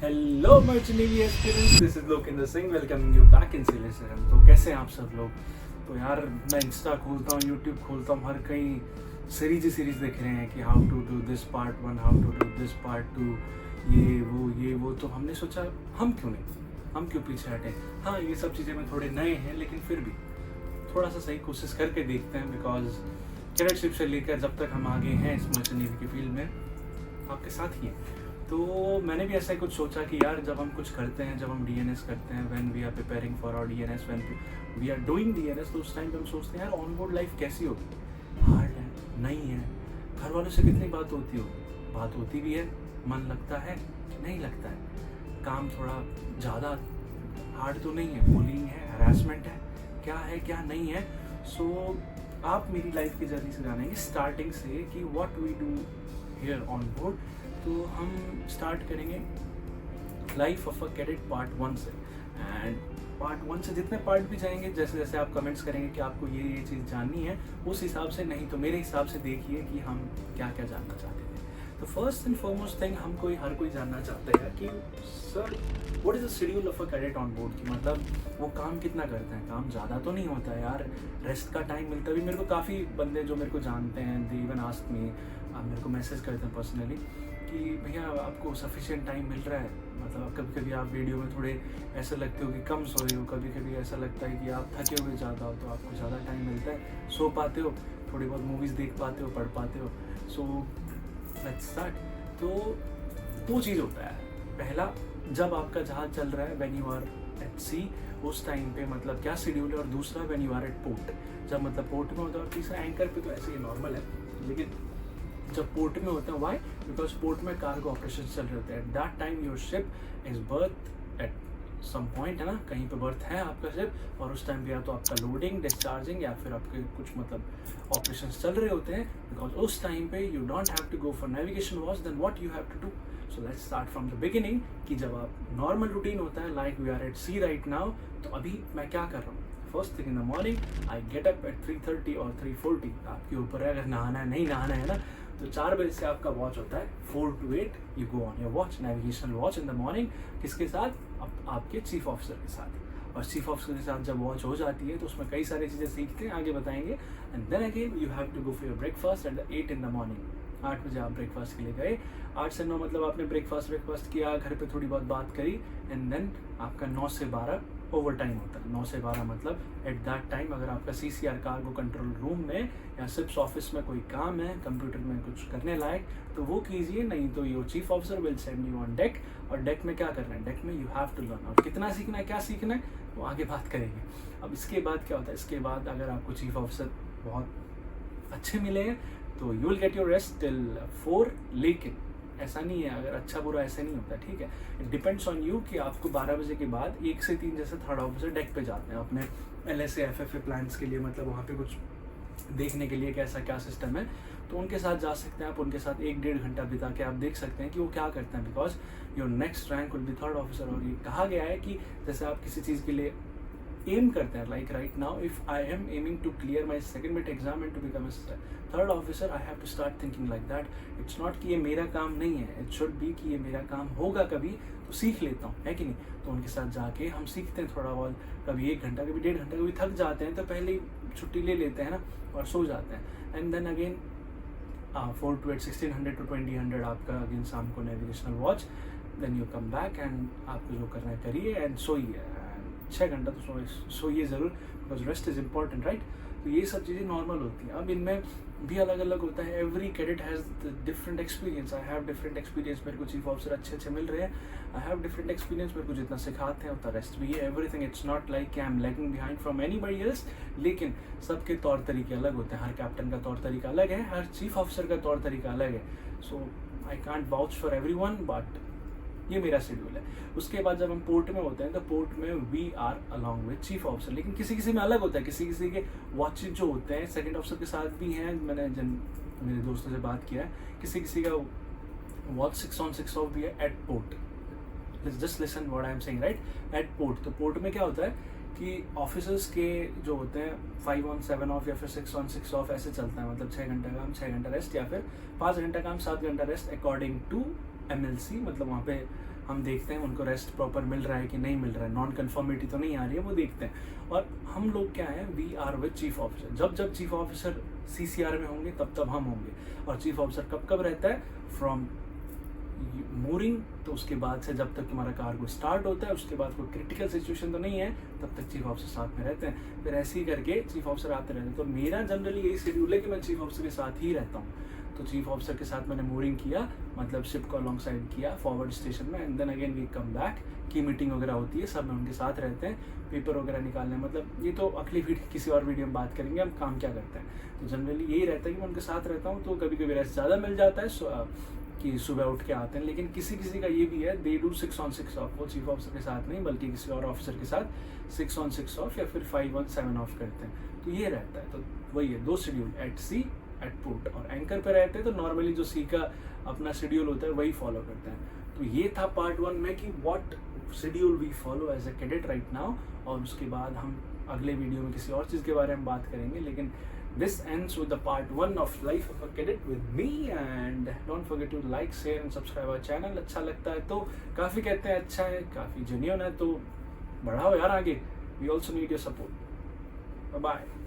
Hello merchant navy aspirants, this is Lokendra Singh welcoming you back in सिलेसरम। तो कैसे हैं आप सब लोग। तो यार मैं इंस्टा खोलता हूँ, यूट्यूब खोलता हूँ, हर कहीं सीरीज देख रहे हैं कि how to do this part 1, how to do this part 2, ये वो। तो हमने सोचा हम क्यों पीछे हटे। हाँ, ये सब चीज़ें में थोड़े नए हैं, लेकिन फिर भी थोड़ा सा सही कोशिश करके देखते हैं। बिकॉज कैडेटशिप से लेकर जब तक हम आगे हैं इस मर्चेंट नेवी की फील्ड में, आपके साथ ही हैं। तो मैंने भी ऐसा ही कुछ सोचा कि यार जब हम कुछ करते हैं, जब हम डीएनएस करते हैं, when we are preparing for our DNS, when we are doing DNS, तो उस टाइम पे हम सोचते हैं यार ऑन बोर्ड लाइफ कैसी होगी। हार्ड है, नहीं है, घर वालों से कितनी बात होती भी है, मन लगता है, नहीं लगता है, काम थोड़ा ज़्यादा हार्ड तो नहीं है, बुलिंग है, हरासमेंट है, क्या नहीं है। सो आप मेरी लाइफ की जर्नी से जानेंगे स्टार्टिंग से कि what we do here on board. तो हम स्टार्ट करेंगे life of a cadet part 1 से। एंड पार्ट 1 से जितने पार्ट भी जाएंगे, जैसे जैसे आप कमेंट्स करेंगे कि आपको ये चीज़ जाननी है, उस हिसाब से, नहीं तो मेरे हिसाब से देखिए कि हम क्या क्या जानना चाहते थे। तो फर्स्ट एंड फॉरमोस्ट थिंग हर कोई जानना चाहता है कि sir what is the schedule of a cadet on board, की मतलब वो काम कितना करते हैं। काम ज़्यादा तो नहीं होता है यार, रेस्ट का टाइम मिलता भी। मेरे को काफ़ी बंदे जो मेरे को जानते हैं, दे इवन आस्क मी, मेरे को मैसेज करते हैं पर्सनली कि भैया आपको सफिशिएंट टाइम मिल रहा है। मतलब कभी कभी आप वीडियो में थोड़े ऐसा लगते हो कि कम सोए हो, कभी कभी ऐसा लगता है कि आप थके हुए ज़्यादा हो, तो आपको ज़्यादा टाइम मिलता है, सो पाते हो, थोड़ी बहुत मूवीज़ देख पाते हो, पढ़ पाते हो। सो लेट्स स्टार्ट। तो दो चीज़ होता है। पहला, जब आपका जहाज चल रहा है, when you are at sea, उस टाइम पे मतलब क्या शेड्यूल है। और दूसरा, when you are at port, जब मतलब पोर्ट में होता है। और तीसरा, एंकर पे तो ऐसे ही नॉर्मल है, लेकिन जब पोर्ट में होता है, वाई, बिकॉज पोर्ट में कार्गो ऑपरेशन चल रहे होते हैं। At that time your ship is berth at some point, है ना, कहीं पे बर्थ है आपका शिप, और उस टाइम पे या तो आपका लोडिंग, डिस्चार्जिंग, या फिर आपके कुछ मतलब ऑपरेशन चल रहे होते हैं। बिकॉज उस टाइम पे you don't have to go for navigation watch, then what you have to do. So let's start from the beginning कि जब आप नॉर्मल रूटीन होता है, like we are at sea right now, तो अभी मैं क्या कर रहा हूँ। First thing in the morning I get up at 3:30 और 3:40, आपके ऊपर है अगर नहाना है, नहीं नहाना है ना, तो 4 बजे से आपका वॉच होता है। 4 to 8 you go on your watch, navigation watch in the morning. किसके साथ? आपके चीफ ऑफिसर के साथ। और चीफ ऑफिसर के साथ जब वॉच हो जाती है तो उसमें कई सारी चीज़ें सीखते हैं, आगे बताएंगे। And then again you have to go for your breakfast at the 8 in the morning। 8 बजे आप ब्रेकफास्ट के लिए गए, 8 से 9 मतलब आपने ब्रेकफास्ट किया, घर पे थोड़ी बहुत बात करी, एंड देन आपका 9 से 12 ओवर टाइम होता है। 9 से 12 मतलब एट दैट टाइम अगर आपका CCR कार्गो कंट्रोल रूम में या शिप्स ऑफिस में कोई काम है, कंप्यूटर में कुछ करने लायक, तो वो कीजिए, नहीं तो your chief officer will send you on deck. और डेक में क्या करना है, डेक में यू हैव टू लर्न। और कितना सीखना है, क्या सीखना है, वो आगे बात करेंगे। अब इसके बाद क्या होता है, इसके बाद अगर आपको चीफ ऑफिसर बहुत अच्छे मिले हैं तो you will get your rest till 4। लेकिन ऐसा नहीं है, अगर अच्छा बुरा ऐसे नहीं होता, ठीक है। इट डिपेंड्स ऑन यू कि आपको 12 बजे के बाद 1 से 3 जैसे थर्ड ऑफिसर डेक पे जाते हैं अपने LSA FFA प्लान्स के लिए, मतलब वहाँ पे कुछ देखने के लिए कैसा क्या सिस्टम है, तो उनके साथ जा सकते हैं आप। उनके साथ 1-1.5 घंटा बिता के आप देख सकते हैं कि वो क्या करते हैं। Because your next rank will be third officer. और ये कहा गया है कि जैसे आप किसी चीज़ के लिए एम करते हैं, like right now if I am aiming to clear my second bit exam and to become a third officer, I have to start thinking like that. It's not कि ये मेरा काम नहीं है, इट शुड बी कि ये मेरा काम होगा कभी, तो सीख लेता हूँ, है कि नहीं। तो उनके साथ जाके हम सीखते हैं थोड़ा बहुत, कभी 1 घंटा, कभी 1.5 घंटा, कभी थक जाते हैं तो पहले ही छुट्टी ले लेते हैं ना, और सो जाते हैं। And then again 4 to 8 1600 to 2000 आपका अगेन शाम को navigational watch. Then you come back and आपको जो करना है करिए एंड सोइए। 6 घंटा तो सोइए ज़रूर, because rest is important, right. तो ये सब चीज़ें नॉर्मल होती हैं। अब इनमें भी अलग अलग होता है, every cadet has different experience. I have different experience, मेरे को चीफ ऑफिसर अच्छे मिल रहे हैं, आई हैव डिफरेंट एक्सपीरियंस, मेरे को जितना सिखाते हैं उतना रेस्ट भी है। एवरीथिंग, इट्स नॉट लाइक कि I am lagging behind from anybody else, लेकिन सबके तौर तरीके अलग होते हैं। हर कैप्टन का तौर तरीका अलग है, हर चीफ ऑफिसर का तौर तरीका अलग है। So I can't vouch for everyone, but ये मेरा शेड्यूल है। उसके बाद जब हम पोर्ट में होते हैं तो पोर्ट में we are along with chief officer, लेकिन किसी किसी में अलग होता है। किसी किसी के वॉचेज जो होते हैं सेकंड ऑफिसर के साथ भी हैं, मैंने मेरे दोस्तों से बात किया है, किसी किसी का वॉच 6 on 6 off भी है at port. Just listen what I am saying, right, at port. तो पोर्ट में क्या होता है कि ऑफिसर्स के जो होते हैं 5 on 7 off या फिर 6 on 6 off ऐसे चलता है, मतलब 6 घंटा काम 6 घंटा रेस्ट, या फिर 5 घंटा काम 7 घंटा रेस्ट, अकॉर्डिंग टू MLC। मतलब वहाँ पे हम देखते हैं उनको रेस्ट प्रॉपर मिल रहा है कि नहीं मिल रहा है, नॉन कन्फर्मिटी तो नहीं आ रही है, वो देखते हैं। और हम लोग क्या है, we are with chief officer. जब जब चीफ ऑफिसर CCR में होंगे तब तब हम होंगे। और चीफ ऑफिसर कब कब रहता है, फ्रॉम मूरिंग, तो उसके बाद से जब तक तुम्हारा कार्गो स्टार्ट होता है, उसके बाद कोई क्रिटिकल सिचुएशन तो नहीं है, तब तक चीफ ऑफिसर साथ में रहते हैं। फिर ऐसे ही करके चीफ ऑफिसर आते रहते हैं। तो मेरा जनरली यही शेड्यूल है कि मैं चीफ ऑफिसर के साथ ही रहता हूँ। तो चीफ ऑफिसर के साथ मैंने मूरिंग किया, मतलब शिप को अलॉन्ग साइड किया फॉरवर्ड स्टेशन में, and then again we come back. की मीटिंग वगैरह होती है, सब में उनके साथ रहते हैं, पेपर वगैरह निकालने, मतलब ये तो अगली किसी और वीडियो में बात करेंगे हम काम क्या करते हैं। तो जनरली यही रहता है कि मैं उनके साथ रहता हूँ। तो कभी कभी रेस्ट ज़्यादा मिल जाता है कि सुबह उठ के आते हैं, लेकिन किसी किसी का ये भी है, दे डू 6 on 6 ऑफ। वो चीफ ऑफिसर के साथ नहीं बल्कि किसी और ऑफिसर के साथ 6 on 6 ऑफ या फिर 5 on 7 ऑफ करते हैं। तो ये रहता है। तो वही है, 2 शेड्यूल, एट सी एट पोर्ट। और एंकर पे रहते हैं तो नॉर्मली जो सी का अपना शेड्यूल होता है वही फॉलो करते हैं। तो ये था पार्ट 1 में कि what schedule we follow as a cadet right now. और उसके बाद हम अगले वीडियो में किसी और चीज़ के बारे में बात करेंगे। लेकिन this ends with the part 1 of life of a cadet with me, and don't forget to like, share and subscribe our channel। अच्छा लगता है तो, काफ़ी कहते हैं अच्छा है, काफ़ी जेन्युइन है, तो बढ़ाओ यार आगे। We also need your support। Bye bye।